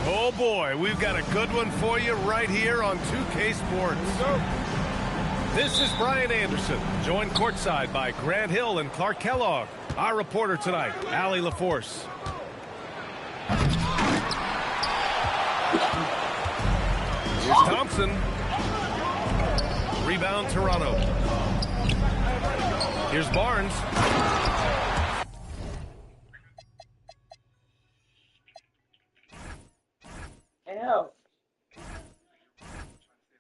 Oh boy, we've got a good one for you right here on 2K Sports. This is Brian Anderson, joined courtside by Grant Hill and Clark Kellogg. Our reporter tonight, Allie LaForce. Here's Thompson. Rebound, Toronto. Here's Barnes.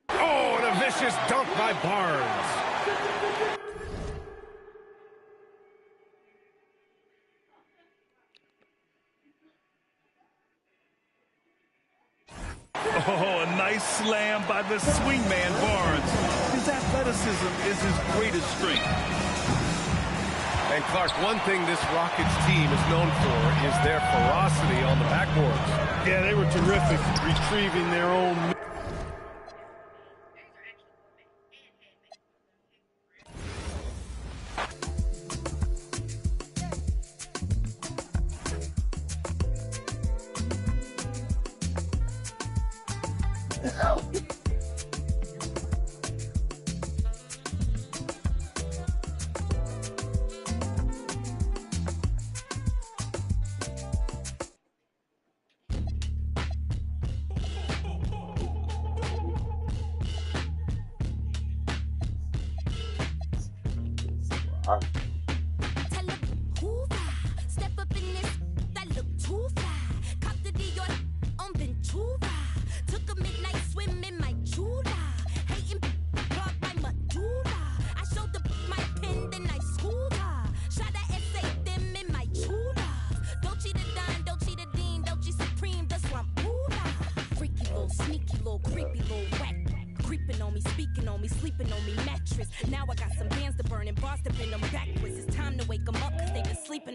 Oh, and a vicious dunk by Barnes. Oh, a nice slam by the swingman Barnes. His athleticism is his greatest strength. And Clark, one thing this Rockets team is known for is their ferocity on the backboards. Yeah, they were terrific retrieving their own.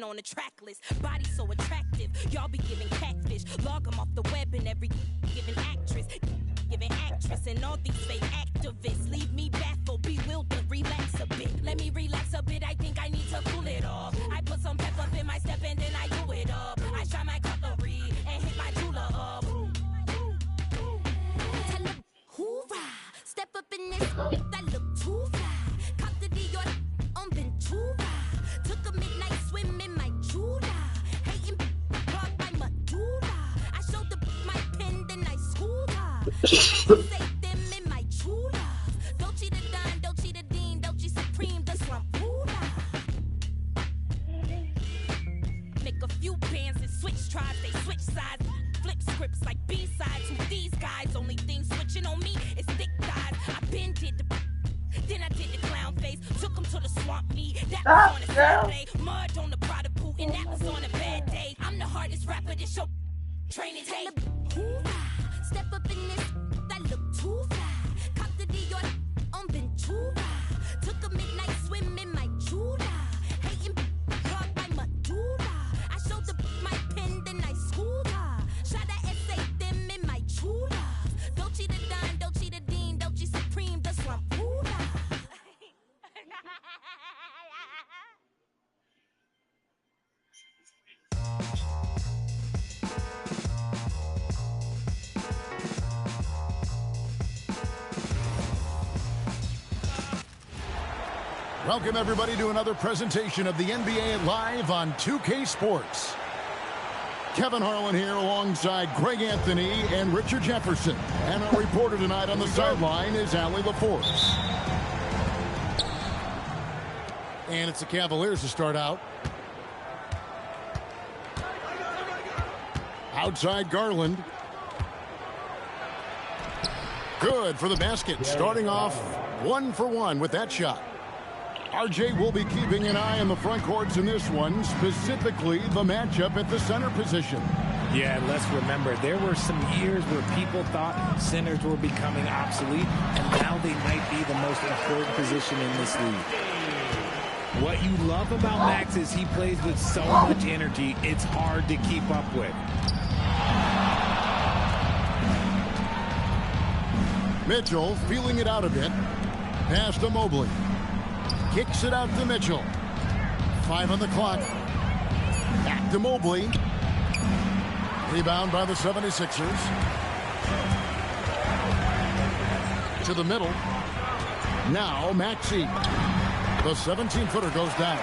On the track list, body so attractive, y'all be giving catfish, log them off the web and every giving actress, and all these fake activists leave me baffled, bewildered, relax a bit, let me relax a bit, I think I need to cool it off, I put some pep up in my step and then I do it up, I try my cutlery and hit my jeweler up, tell them, hoorah, step up in this, that look too fly, cop the Dior on Ventura, took a midnight swim in my Jula, hating blocked by Madura. I showed the my pen, then I schooled her. Say them in my Jula. Dolce the Don, Dolce the Dean, Dolce Supreme, the Swampula. Make a few bands and switch tribes, they switch sides. Flip scripts like B-sides. Who these guys? Only thing switching on me is thick thighs. I been did the. Then I did the clown face, took him to the swamp meet. That was on a Saturday, mud on the Prada boot, and that was on a bad day. I'm the hardest rapper this show training tape. Step up in this, that look too fly. Cop the Dior on Ventura. Took a midnight swim in my Jula. Hating blocked by Madura. I showed the my pen, then I schooled her. Shot a essay them in my Jula. Dolce the Don, Dolce the Dean, Dolce Supreme, the Swampula. Welcome, everybody, to another presentation of the NBA Live on 2K Sports. Kevin Harlan here alongside Greg Anthony and Richard Jefferson. And our reporter tonight on the sideline is Allie LaForce. And it's the Cavaliers to start out. Outside Garland. Good for the basket. Starting off 1 for 1 with that shot. RJ will be keeping an eye on the front courts in this one, specifically the matchup at the center position. Yeah, and let's remember, there were some years where people thought centers were becoming obsolete, and now they might be the most important position in this league. What you love about Max is he plays with so much energy, it's hard to keep up with. Mitchell feeling it out a bit. Pass to Mobley. Kicks it out to Mitchell. 5 on the clock. Back to Mobley. Rebound by the 76ers. To the middle. Now Maxey. The 17-footer goes down.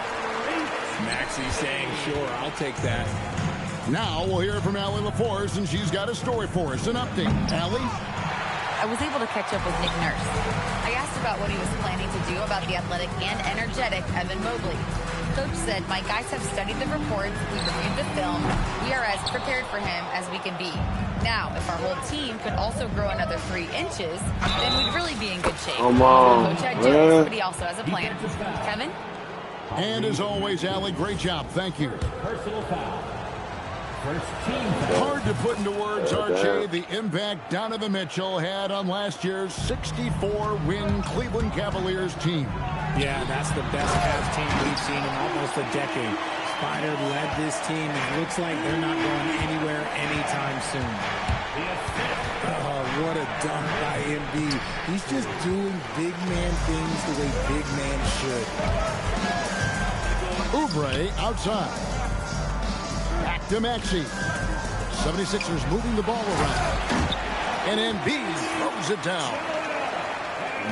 Maxey saying, sure, I'll take that. Now we'll hear from Allie LaForce, and she's got a story for us. An update. Allie? I was able to catch up with Nick Nurse. I asked about what he was planning to do about the athletic and energetic Evan Mobley. Coach said, my guys have studied the reports, we've reviewed the film, we are as prepared for him as we can be. Now, if our whole team could also grow another 3 inches, then we'd really be in good shape. Coach had jokes, but he also has a plan. Kevin? And as always, Allie, great job. Thank you. Hard to put into words, RJ, the impact Donovan Mitchell had on last year's 64-win Cleveland Cavaliers team. Yeah, that's the best Cavs team we've seen in almost a decade. Spider led this team, and it looks like they're not going anywhere anytime soon. Oh, what a dunk by MB. He's just doing big man things the way big man should. Oubre outside. Back to Maxey. 76ers moving the ball around. And Embiid throws it down.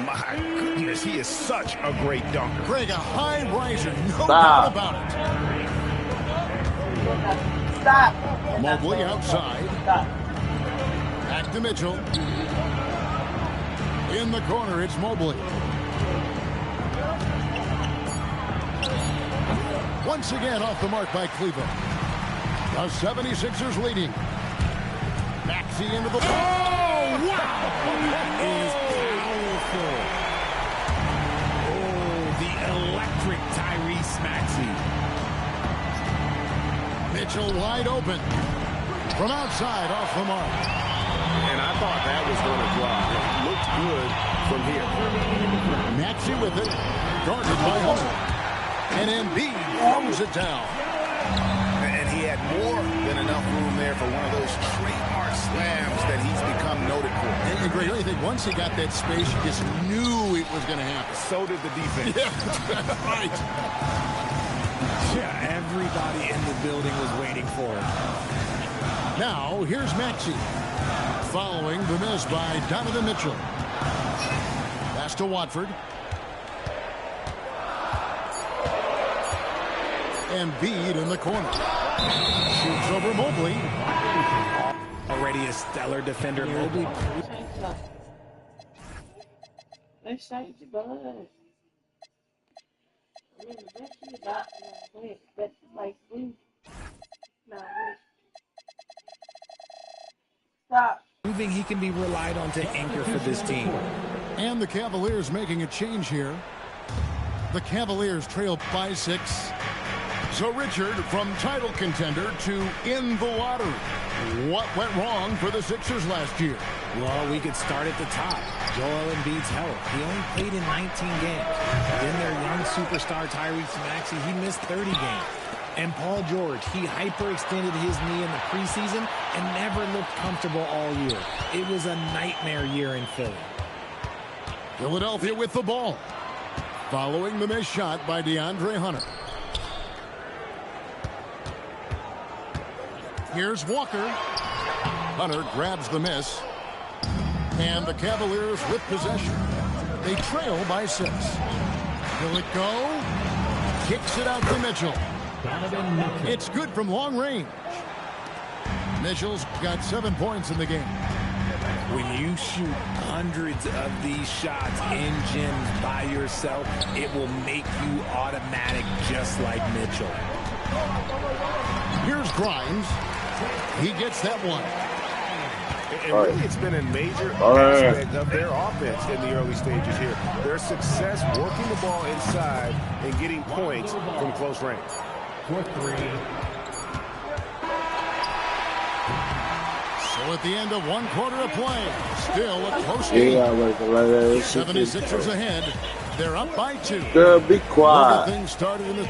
My goodness, he is such a great dunker. Greg, a high riser, no doubt about it. Stop. Mobley outside. Stop. Back to Mitchell. In the corner, it's Mobley. Once again off the mark by Cleveland. The 76ers leading. Maxey into the ball. Oh, wow! That is powerful. Oh, the electric Tyrese Maxey. Mitchell wide open. From outside, off the mark. And I thought that was going to drop. It looked good from here. Maxey with it. Guarded by Hunter. And Embiid throws it down. And he had more than enough room there for one of those trademark slams that he's become noted for. And Greg, I think once he got that space, you just knew it was going to happen. So did the defense. Yeah, right. Yeah, everybody in the building was waiting for it. Now, here's Maxey. Following the miss by Donovan Mitchell. Pass to Watford. Embiid in the corner. Shoots over Mobley. Already a stellar defender. Mobley. Let's change the bud. I mean, the best is about that's like blue. No, stop. Proving he can be relied on to anchor for this team. And the Cavaliers making a change here. The Cavaliers trail by 6. So, Richard, from title contender to in the lottery. What went wrong for the Sixers last year? Well, we could start at the top. Joel Embiid's health. He only played in 19 games. Then their young superstar Tyrese Maxey, he missed 30 games. And Paul George, he hyperextended his knee in the preseason and never looked comfortable all year. It was a nightmare year in Philly. Philadelphia with the ball. Following the missed shot by DeAndre Hunter. Here's Walker. Hunter grabs the miss. And the Cavaliers with possession. They trail by 6. Will it go? Kicks it out to Mitchell. It's good from long range. Mitchell's got 7 points in the game. When you shoot hundreds of these shots in gyms by yourself, it will make you automatic just like Mitchell. Here's Grimes. He gets that one. And really, it's been a major aspect of their offense in the early stages here. Their success working the ball inside and getting points from close range. So at the end of 1 quarter of play, still a close game. 76ers ahead. They're up by 2. Girl, be quiet. Things started in the...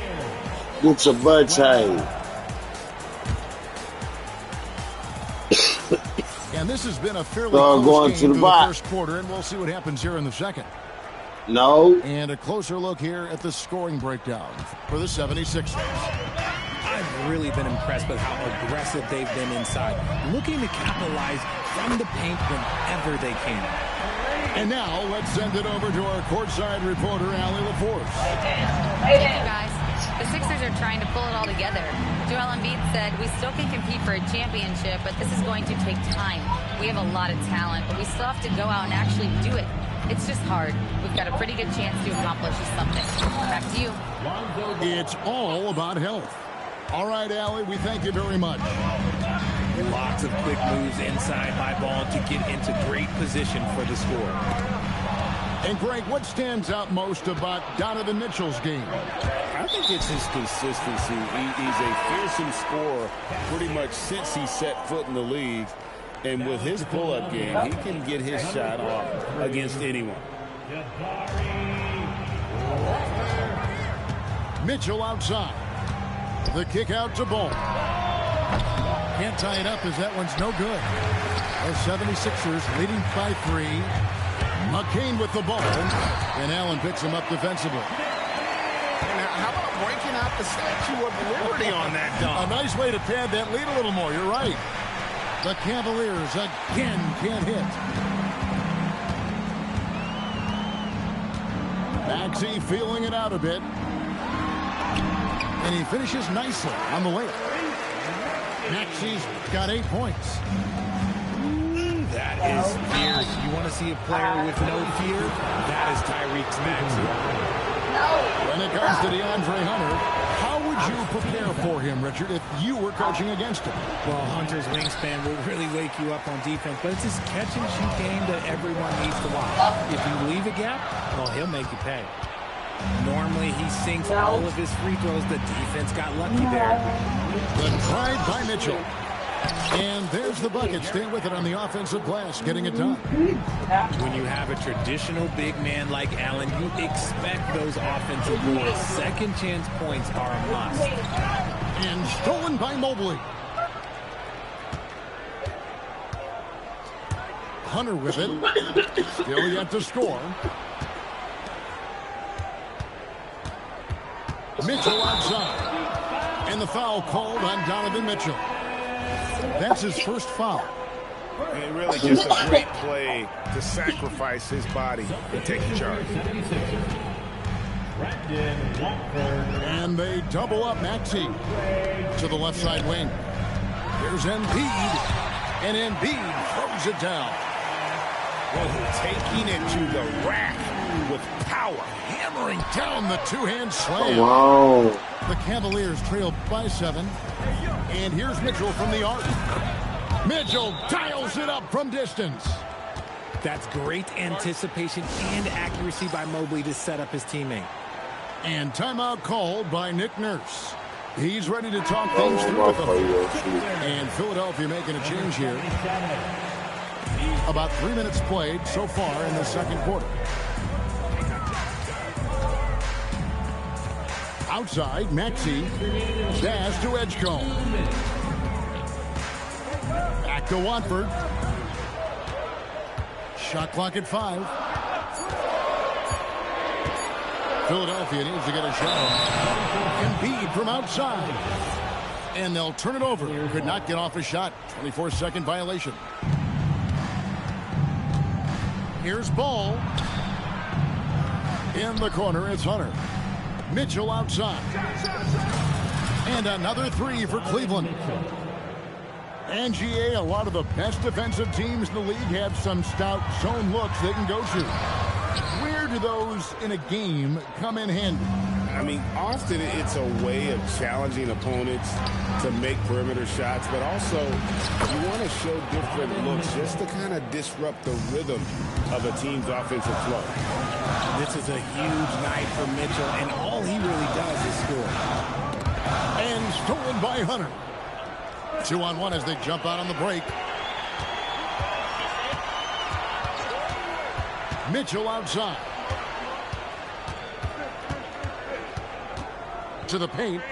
Get your butt hanged. And this has been a fairly close going game to the through box. the first quarter, and we'll see what happens here in the second. No. And a closer look here at the scoring breakdown for the 76ers. I've really been impressed with how aggressive they've been inside, looking to capitalize from the paint whenever they can. And now let's send it over to our courtside reporter, Allie LaForce. Thank you, guys. The Sixers are trying to pull it all together. Joel Embiid said, we still can compete for a championship, but this is going to take time. We have a lot of talent, but we still have to go out and actually do it. It's just hard. We've got a pretty good chance to accomplish something. Back to you. It's all about health. All right, Allie, we thank you very much. Lots of quick moves inside my ball to get into great position for the score. And Greg, what stands out most about Donovan Mitchell's game? I think it's his consistency. He's a fearsome scorer pretty much since he set foot in the league. And with his pull-up game, he can get his shot off against anyone. Mitchell outside. The kick out to Ball. Can't tie it up as that one's no good. The 76ers leading by 3. McCain with the ball. And Allen picks him up defensively. Now, how about breaking out the Statue of Liberty on that dunk? A nice way to pad that lead a little more. You're right. The Cavaliers again can't hit. Maxey feeling it out a bit. And he finishes nicely on the layup. Maxey's got 8 points. That is fierce. You want to see a player with no fear? That is Tyrese Maxey. When it comes to DeAndre Hunter, how would you prepare for him, Richard, if you were coaching against him? Well, Hunter's wingspan will really wake you up on defense, but it's his catch-and-shoot game that everyone needs to watch. If you leave a gap, well, he'll make you pay. Normally, he sinks all of his free throws. The defense got lucky there. The drive by Mitchell. And there's the bucket. Stay with it on the offensive glass, getting it done. When you have a traditional big man like Allen, you expect those offensive boards. Second chance points are a must. And stolen by Mobley. Hunter with it. Still yet to score. Mitchell outside. And the foul called on Donovan Mitchell. That's his first foul. And really just a great play to sacrifice his body and take the charge. And they double up Maxey to the left side wing. Here's Embiid. And Embiid throws it down. Well, taking it to the rack with power. Hammering down the two-hand slam. Wow. The Cavaliers trail by 7. And here's Mitchell from the arc. Mitchell dials it up from distance. That's great anticipation and accuracy by Mobley to set up his teammate. And timeout called by Nick Nurse. He's ready to talk things through with them. And Philadelphia making a change here. About 3 minutes played so far in the second quarter. Outside, Maxey. Dash to Edgecombe. Back to Watford. Shot clock at 5. Philadelphia needs to get a shot. Embiid from outside. And they'll turn it over. Could not get off a shot. 24-second violation. Here's Ball. In the corner, it's Hunter. Mitchell outside. And another three for Cleveland. And GA, a lot of the best defensive teams in the league have some stout zone looks they can go to. Where do those in a game come in handy? I mean, often it's a way of challenging opponents to make perimeter shots, but also you want to show different looks just to kind of disrupt the rhythm of a team's offensive flow. This is a huge night for Mitchell, and all he really does is score. And stolen by Hunter. 2-on-1 as they jump out on the break. Mitchell outside. To the paint.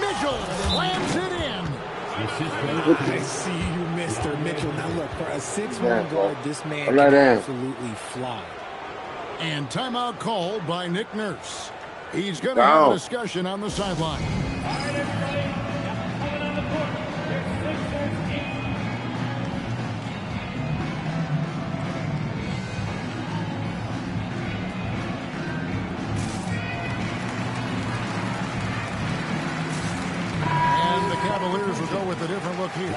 Mitchell slams it in. I see you, Mr. Mitchell. Now look, for a 6'1" guard, this man can absolutely fly. And timeout called by Nick Nurse. He's going to have a discussion on the sideline. Cavaliers will go with a different look here.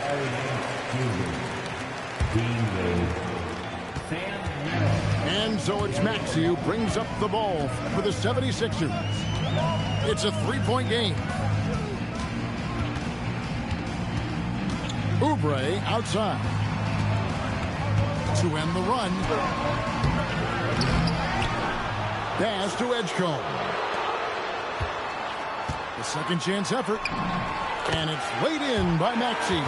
And so it's Maxey who brings up the ball for the 76ers. It's a three-point game. Oubre outside. To end the run. Pass to Edgecombe. The second chance effort. And it's laid in by Maxey.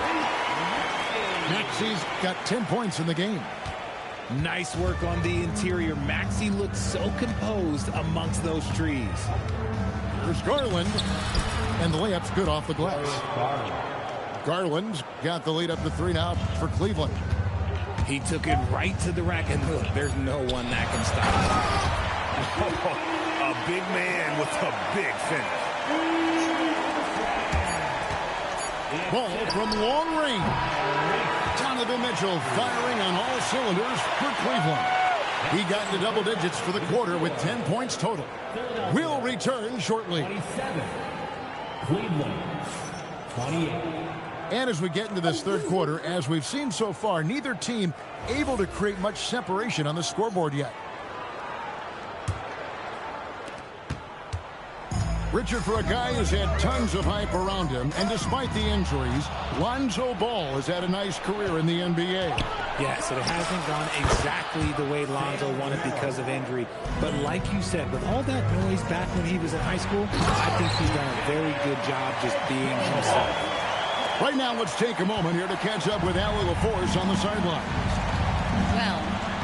Maxey's got 10 points in the game. Nice work on the interior. Maxey looked so composed amongst those trees. There's Garland. And the layup's good off the glass. Garland's got the lead up to 3 now for Cleveland. He took it right to the rack. And look, there's no one that can stop him. A big man with a big finish. Ball from long range. Donovan Mitchell firing on all cylinders for Cleveland. He got into double digits for the quarter with 10 points total. We'll return shortly. 27. Cleveland, 28. And as we get into this third quarter, as we've seen so far, neither team able to create much separation on the scoreboard yet. Richard, for a guy who's had tons of hype around him, and despite the injuries, Lonzo Ball has had a nice career in the NBA. Yes, it hasn't gone exactly the way Lonzo wanted because of injury. But like you said, with all that noise back when he was in high school, I think he's done a very good job just being himself. Right now, let's take a moment here to catch up with Allie LaForce on the sidelines. Well,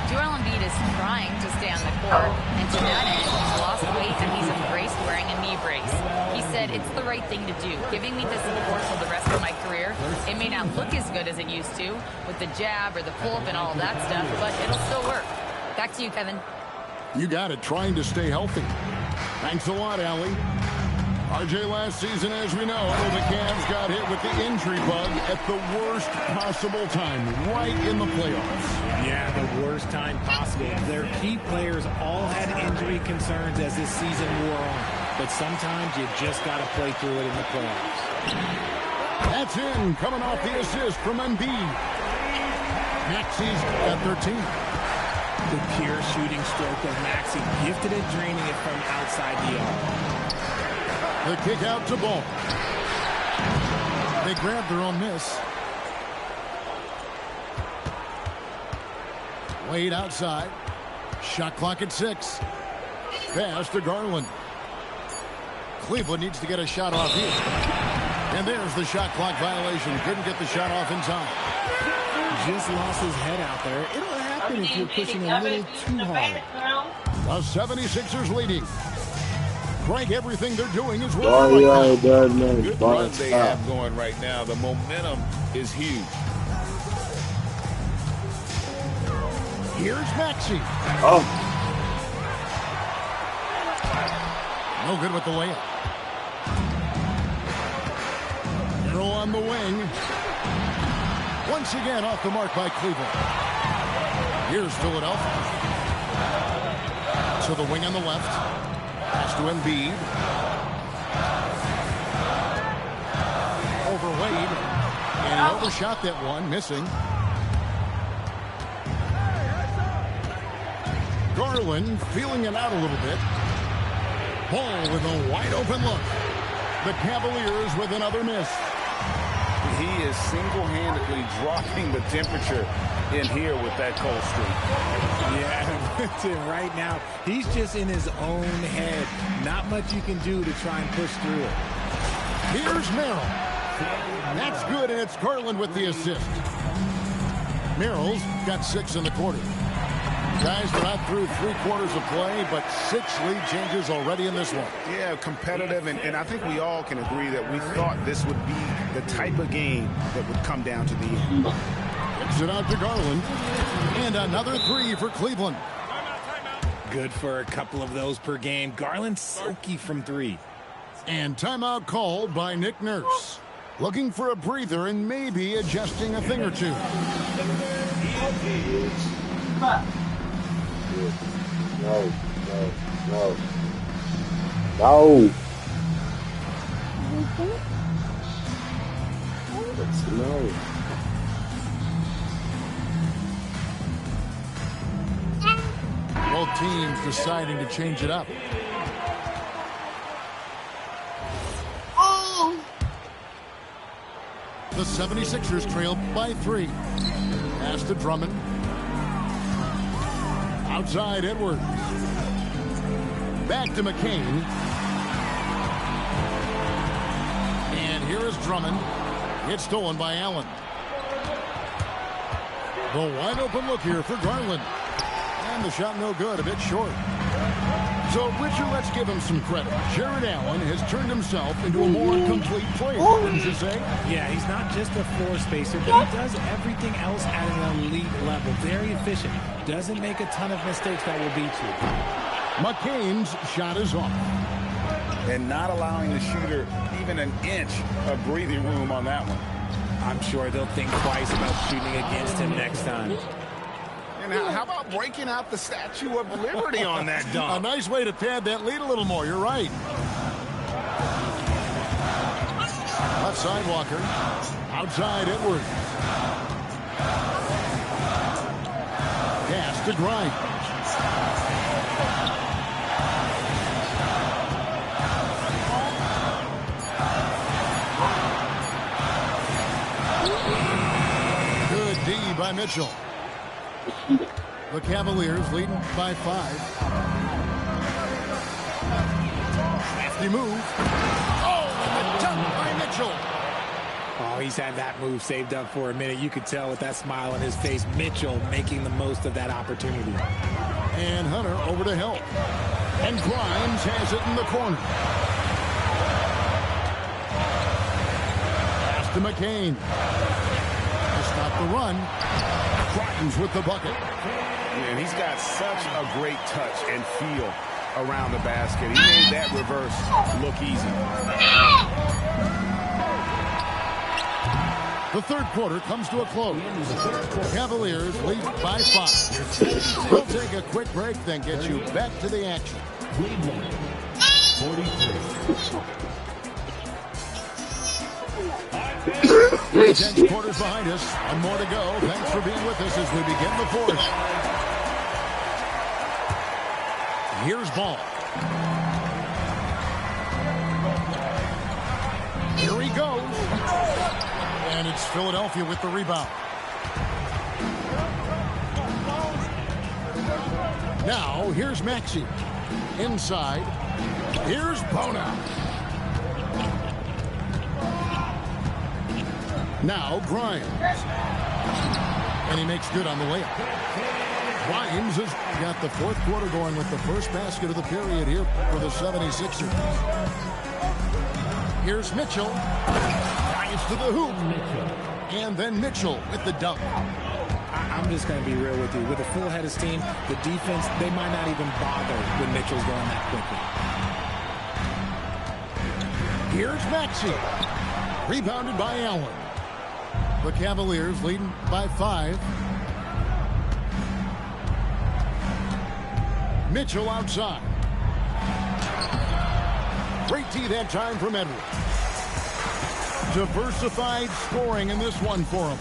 Joel Embiid is trying to stay on the court, and to that end, he's lost weight and he's embraced wearing a knee brace. He said, it's the right thing to do, giving me the support for the rest of my career. It may not look as good as it used to, with the jab or the pull-up and all of that stuff, but it'll still work. Back to you, Kevin. You got it, trying to stay healthy. Thanks a lot, Allie. RJ, last season, as we know, the Cavs got hit with the injury bug at the worst possible time, right in the playoffs. Yeah, the worst time possible. Their key players all had injury concerns as this season wore on. But sometimes you just got to play through it in the playoffs. That's in, coming off the assist from Embiid. Maxey's got 13. The pure shooting stroke of Maxey, gifted at draining it from outside the arc. The kick out to Ball. They grabbed their own miss. Wade outside. Shot clock at 6. Pass to Garland. Cleveland needs to get a shot off here. And there's the shot clock violation. Couldn't get the shot off in time. Just lost his head out there. It'll happen if you're pushing a little too hard. The 76ers leading. Frank, everything they're doing is working. Good run they have going right now. The momentum is huge. Here's Maxey. Oh. No good with the layup. Throw on the wing. Once again off the mark by Cleveland. Here's Philadelphia. to the wing on the left. Pass to Embiid. Over Wade. And he overshot that one, missing. Garland feeling it out a little bit. Ball with a wide open look. The Cavaliers with another miss. He is single-handedly dropping the temperature in here with that cold streak. Yeah, right now, he's just in his own head. Not much you can do to try and push through it. Here's Merrill. That's good, and it's Garland with the assist. Merrill's got 6 in the quarter. Guys, they're not through 3 quarters of play, but 6 lead changes already in this one. Yeah, competitive, and I think we all can agree that we thought this would be the type of game that would come down to the end. Kicks it out to Garland. And another 3 for Cleveland. Good for a couple of those per game. Garland silky from 3. And timeout called by Nick Nurse. Looking for a breather and maybe adjusting a thing or two. No. No. Both teams deciding to change it up. The 76ers trail by 3. Pass to Drummond. Outside Edwards. Back to McCain. And here is Drummond. It's stolen by Allen. The wide open look here for Garland. And the shot no good, a bit short. So, Richard, let's give him some credit. Jared Allen has turned himself into a more complete player, wouldn't you say? Yeah, he's not just a floor spacer, but he does everything else at an elite level. Very efficient. Doesn't make a ton of mistakes that will beat you. McCain's shot is off. And not allowing the shooter even an inch of breathing room on that one. I'm sure they'll think twice about shooting against him next time. And how about breaking out the Statue of Liberty on that dunk? A nice way to pad that lead a little more. You're right. Left side Walker. Outside Edwards. Pass to Grimes. Good D by Mitchell. The Cavaliers leading by 5. Hefty move. Oh, and the dunk by Mitchell. Oh, he's had that move saved up for a minute. You could tell with that smile on his face. Mitchell making the most of that opportunity. And Hunter over to help. And Grimes has it in the corner. Pass to McCain. To stop the run. Grimes with the bucket. And he's got such a great touch and feel around the basket. He made that reverse look easy. The third quarter comes to a close. Cavaliers lead by 5. We'll take a quick break, then get you back to the action. Cleveland, 43. 10 quarters behind us. One more to go. Thanks for being with us as we begin the fourth. Here's Ball. Here he goes. And it's Philadelphia with the rebound. Now, here's Maxey. Inside. Here's Bona. Now, Grimes. And he makes good on the layup. Grimes has got the fourth quarter going with the first basket of the period here for the 76ers. Here's Mitchell. Drives to the hoop. And then Mitchell with the dunk. I'm just going to be real with you. With a full head of steam, the defense, they might not even bother when Mitchell's going that quickly. Here's Maxey. Rebounded by Allen. The Cavaliers leading by 5. Mitchell outside. Great tee that time from Edwards. Diversified scoring in this one for him.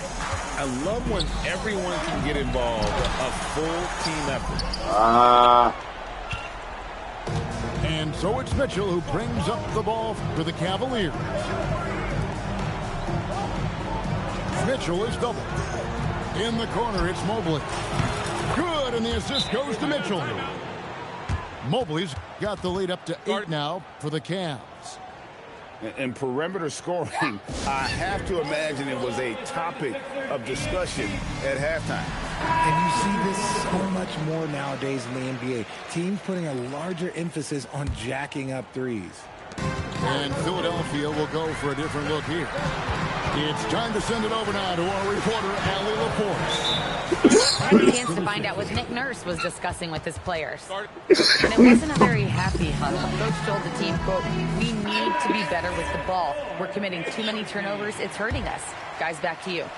I love when everyone can get involved. A full team effort. And so it's Mitchell who brings up the ball for the Cavaliers. Mitchell is double. In the corner, it's Mobley. Good, and the assist goes to Mitchell. Mobley's got the lead up to 8 now for the Cavs. And perimeter scoring, I have to imagine it was a topic of discussion at halftime. And you see this so much more nowadays in the NBA. Teams putting a larger emphasis on jacking up threes. And Philadelphia will go for a different look here. It's time to send it over now to our reporter, Allie LaForce. I had a chance to find out what Nick Nurse was discussing with his players. And it wasn't a very happy huddle. Coach told the team, quote, "We need to be better with the ball. We're committing too many turnovers. It's hurting us." Guys, back to you.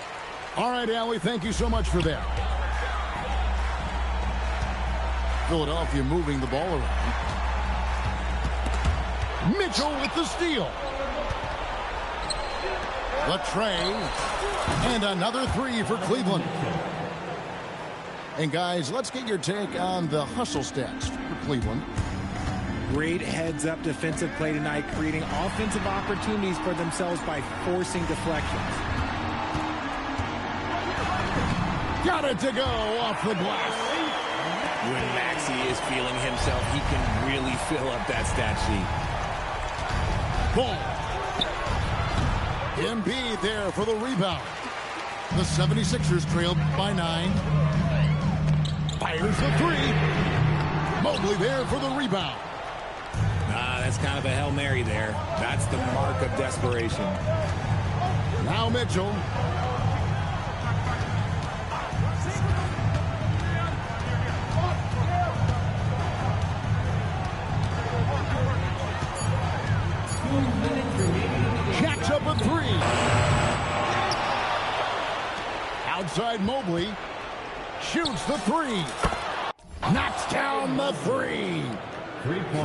All right, Allie, thank you so much for that. Philadelphia moving the ball around. Mitchell with the steal. The tray. And another three for Cleveland. And guys, let's get your take on the hustle stats for Cleveland. Great heads-up defensive play tonight, creating offensive opportunities for themselves by forcing deflections. Got it to go off the glass. When Maxey is feeling himself, he can really fill up that stat sheet. Ball. Embiid there for the rebound. The 76ers trailed by 9. Fires the three. Mobley there for the rebound. That's kind of a Hail Mary there. That's the mark of desperation. Now Mitchell. Jacks up a three. Outside Mobley. Shoots the three. Knocks down the three.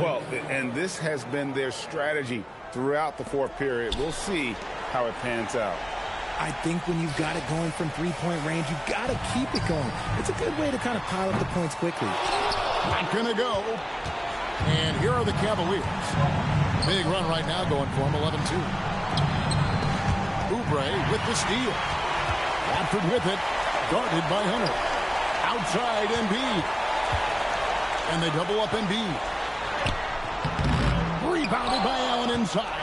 Well, and this has been their strategy throughout the fourth period. We'll see how it pans out. I think when you've got it going from three-point range, you've got to keep it going. It's a good way to kind of pile up the points quickly. Not going to go. And here are the Cavaliers. Big run right now going for them, 11-2. Oubre with the steal. Radford with it. Guarded by Hunter. Outside Embiid. And they double up Embiid. Rebounded by Allen inside.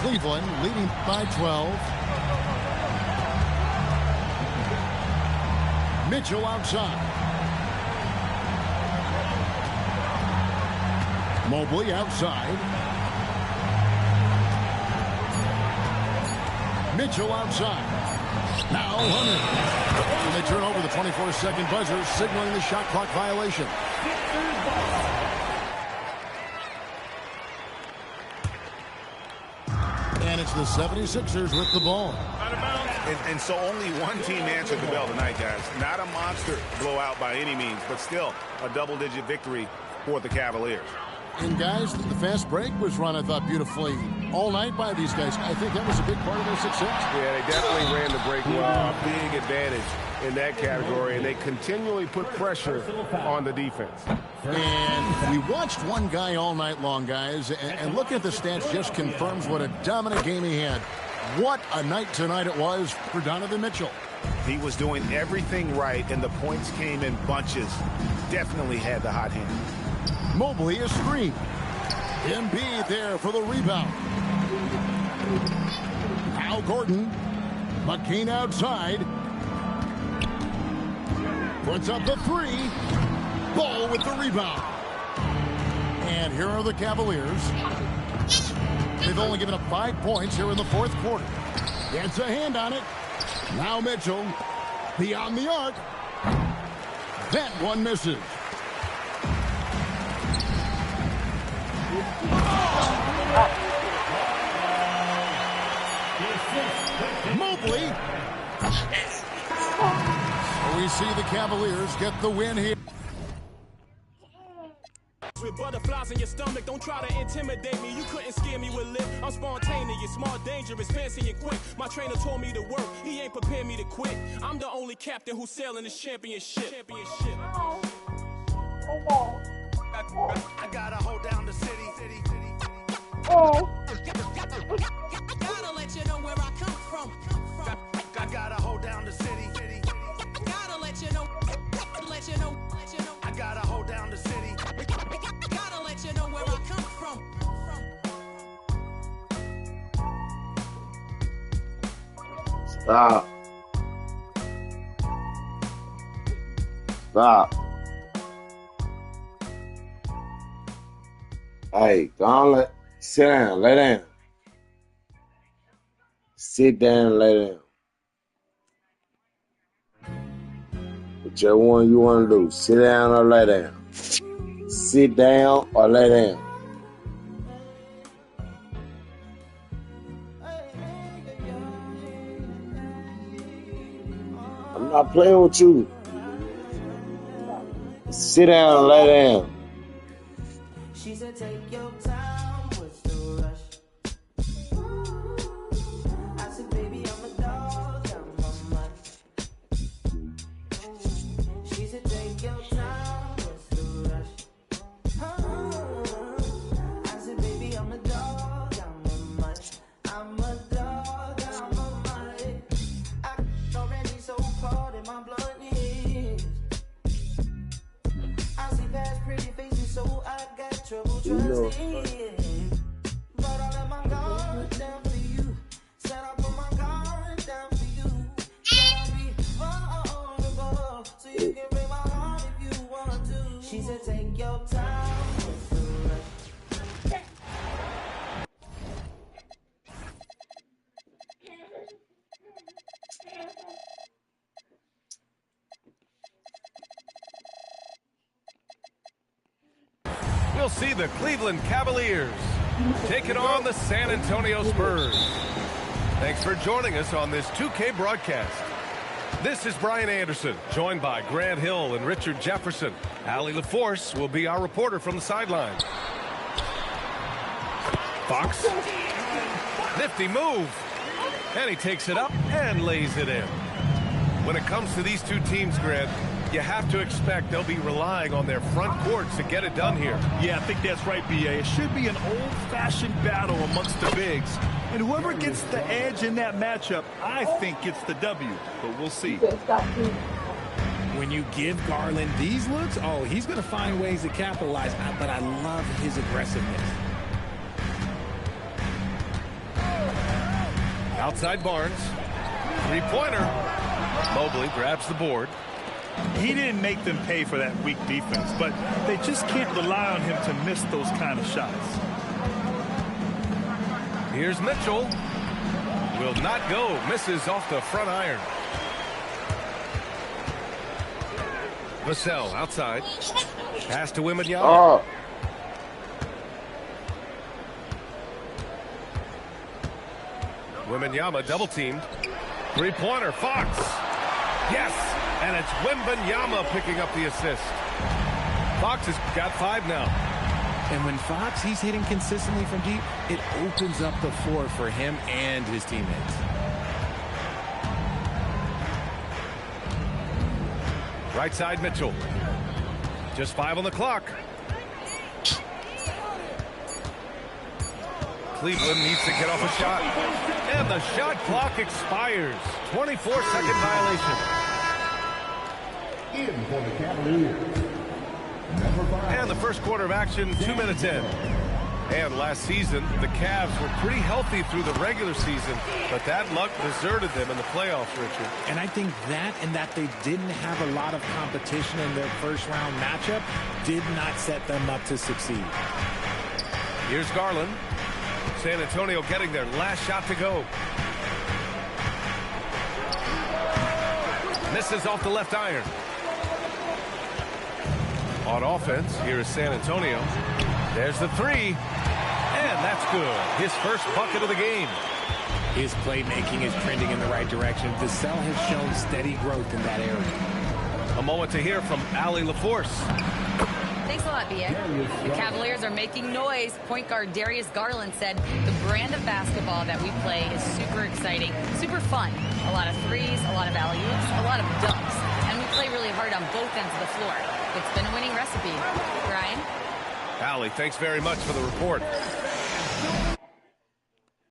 Cleveland leading by 12. Mitchell outside. Mobley outside. Mitchell outside. Now Hunter. And they turn over the 24-second buzzer, signaling the shot clock violation. And it's the 76ers with the ball. And so only one team answered the bell tonight, guys. Not a monster blowout by any means, but still a double-digit victory for the Cavaliers. And guys, the fast break was run, I thought, beautifully all night by these guys. I think that was a big part of their success. Yeah, they definitely ran the break well. A big advantage in that category, and they continually put pressure on the defense. And we watched one guy all night long, guys, and looking at the stats just confirms what a dominant game he had. What a night tonight it was for Donovan Mitchell. He was doing everything right, and the points came in bunches. Definitely had the hot hand. Mobley is screened. Embiid there for the rebound. Al Gordon. McCain outside. Puts up the three. Ball with the rebound. And here are the Cavaliers. They've only given up 5 points here in the fourth quarter. Gets a hand on it. Now Mitchell. Beyond the arc. That one misses. Mobley. So we see the Cavaliers get the win here. With butterflies in your stomach, don't try to intimidate me. You couldn't scare me with lip. I'm spontaneous, smart, dangerous, fancy and quick. My trainer told me to work, he ain't prepared me to quit. I'm the only captain who's sailing this championship. I gotta hold down the city. Gotta let you know where I come from. I gotta hold down the city. Gotta let you know. I gotta hold down the city. Gotta let you know where I come from. Stop. Stop. Hey, go on, sit down, lay down. Sit down and lay down. Whichever one you want to do, sit down or lay down. Sit down or lay down. I'm not playing with you. Sit down and lay down. She said, take your time, what's the rush? I said, baby, I'm a dog, I'm a mutt. She said, take your time, what's the rush? I said, baby, I'm a dog, I'm a mutt. I'm a dog, I'm a mutt. I already so cold in my blood is. I see past pretty faces, so I got trouble trusting. But I let my guard down for you. Said I put my guard down for you. Said I'll be vulnerable, so you can break my heart if you want to. She said, take your time. We'll see the Cleveland Cavaliers taking on the San Antonio Spurs. Thanks for joining us on this 2K broadcast. This is Brian Anderson, joined by Grant Hill and Richard Jefferson. Allie LaForce will be our reporter from the sideline. Fox. Nifty move. And he takes it up and lays it in. When it comes to these two teams, Grant, you have to expect they'll be relying on their front courts to get it done here. Yeah, I think that's right, B.A. It should be an old-fashioned battle amongst the bigs. And whoever gets the edge in that matchup, I think gets the W. But we'll see. When you give Garland these looks, oh, he's going to find ways to capitalize. But I love his aggressiveness. Outside Barnes. Three-pointer. Mobley grabs the board. He didn't make them pay for that weak defense, but they just can't rely on him to miss those kind of shots. Here's Mitchell. Will not go. Misses off the front iron. Vassell outside. Pass to Beemyall. Wembanyama double teamed. Three-pointer. Fox. Yes. And it's Wembanyama picking up the assist. Fox has got 5 now. And when Fox, he's hitting consistently from deep, it opens up the floor for him and his teammates. Right side Mitchell. Just 5 on the clock. Cleveland needs to get off a shot. And the shot clock expires. 24-second violation. In for the Cavaliers. And the first quarter of action, 2 minutes in. And last season, the Cavs were pretty healthy through the regular season, but that luck deserted them in the playoffs, Richard. And I think that and that they didn't have a lot of competition in their first-round matchup did not set them up to succeed. Here's Garland. San Antonio getting their last shot to go. Misses off the left iron. On offense, here is San Antonio. There's the three. And that's good. His first bucket of the game. His playmaking is trending in the right direction. Vassell has shown steady growth in that area. A moment to hear from Allie LaForce. Thanks a lot. lot, BA. The Cavaliers are making noise. Point guard Darius Garland said the brand of basketball that we play is super exciting, super fun. A lot of threes, a lot of alley-oops, a lot of dunks. And we play really hard on both ends of the floor. It's been a winning recipe. Brian? Allie, thanks very much for the report.